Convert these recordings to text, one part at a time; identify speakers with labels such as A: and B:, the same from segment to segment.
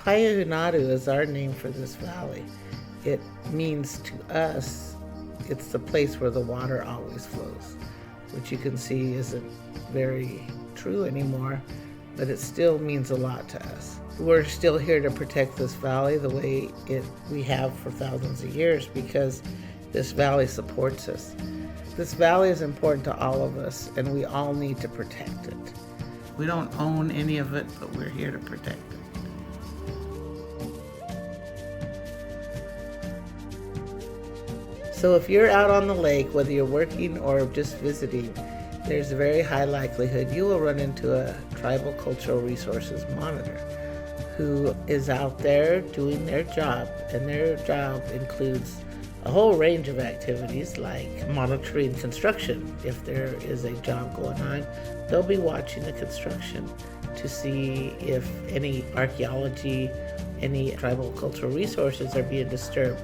A: Payahuunadu is our name for this valley. It means to us, it's the place where the water always flows, which you can see isn't very true anymore, but it still means a lot to us. We're still here to protect this valley the way we have for thousands of years because this valley supports us. This valley is important to all of us, and we all need to protect it. We don't own any of it, but we're here to protect it. So if you're out on the lake, whether you're working or just visiting, there's a very high likelihood you will run into a tribal cultural resources monitor who is out there doing their job, and their job includes a whole range of activities like monitoring construction. If there is a job going on, they'll be watching the construction to see if any archaeology, any tribal cultural resources are being disturbed,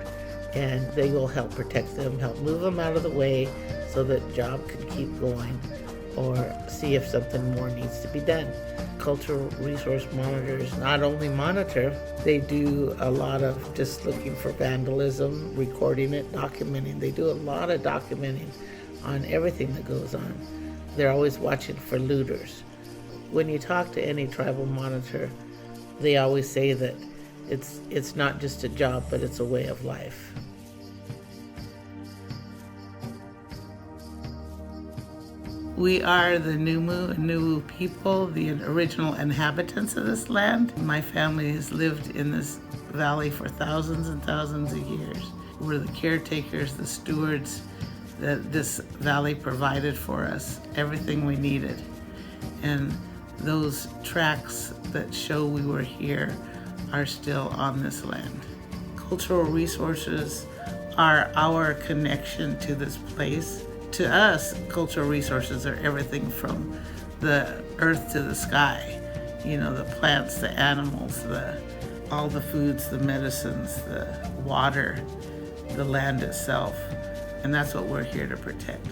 A: and they will help protect them, help move them out of the way so that the job can keep going, or see if something more needs to be done. Cultural resource monitors not only monitor, they do a lot of just looking for vandalism, recording it, documenting. They do a lot of documenting on everything that goes on. They're always watching for looters. When you talk to any tribal monitor, they always say that it's not just a job, but it's a way of life. We are the Numu people, the original inhabitants of this land. My family has lived in this valley for thousands and thousands of years. We're the caretakers, the stewards that this valley provided for us, everything we needed. And those tracks that show we were here are still on this land. Cultural resources are our connection to this place. To us, cultural resources are everything from the earth to the sky. You know, the plants, the animals, all the foods, the medicines, the water, the land itself. And that's what we're here to protect.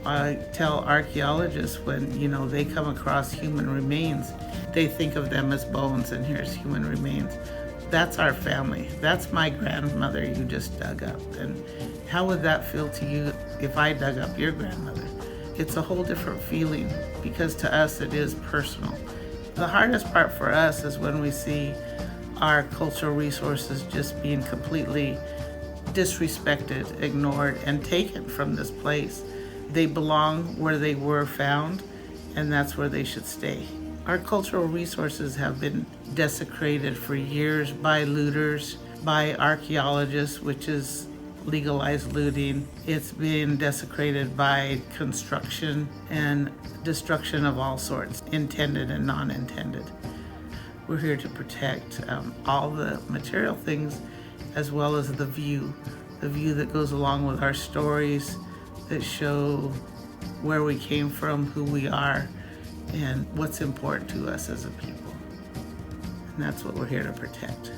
A: I tell archaeologists when, they come across human remains, they think of them as bones, and here's human remains. That's our family. That's my grandmother you just dug up. And how would that feel to you if I dug up your grandmother? It's a whole different feeling because to us it is personal. The hardest part for us is when we see our cultural resources just being completely disrespected, ignored, and taken from this place. They belong where they were found, and that's where they should stay. Our cultural resources have been desecrated for years by looters, by archaeologists, which is legalized looting. It's been desecrated by construction and destruction of all sorts, intended and non-intended. We're here to protect all the material things as well as the view that goes along with our stories that show where we came from, who we are, and what's important to us as a people. And that's what we're here to protect.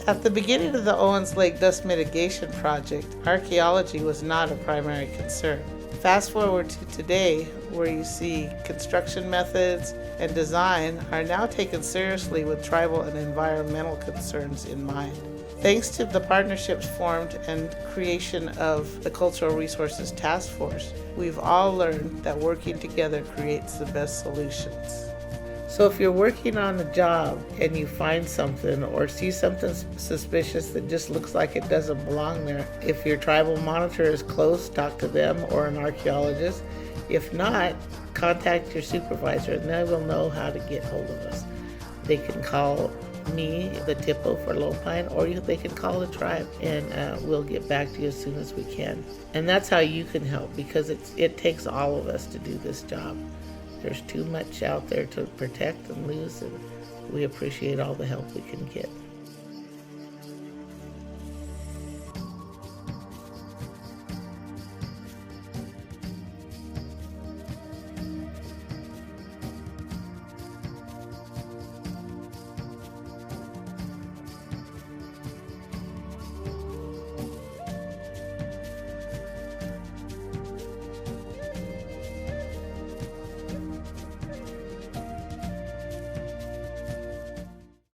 A: At the beginning of the Owens Lake Dust Mitigation Project, archaeology was not a primary concern. Fast forward to today, where you see construction methods and design are now taken seriously with tribal and environmental concerns in mind. Thanks to the partnerships formed and creation of the Cultural Resources Task Force, we've all learned that working together creates the best solutions. So if you're working on a job and you find something or see something suspicious that just looks like it doesn't belong there, if your tribal monitor is close, talk to them or an archaeologist. If not, contact your supervisor and they will know how to get hold of us. They can call me, the TIPO for Lopine, or they can call the tribe and we'll get back to you as soon as we can. And that's how you can help, because it takes all of us to do this job. There's too much out there to protect and lose, and we appreciate all the help we can get.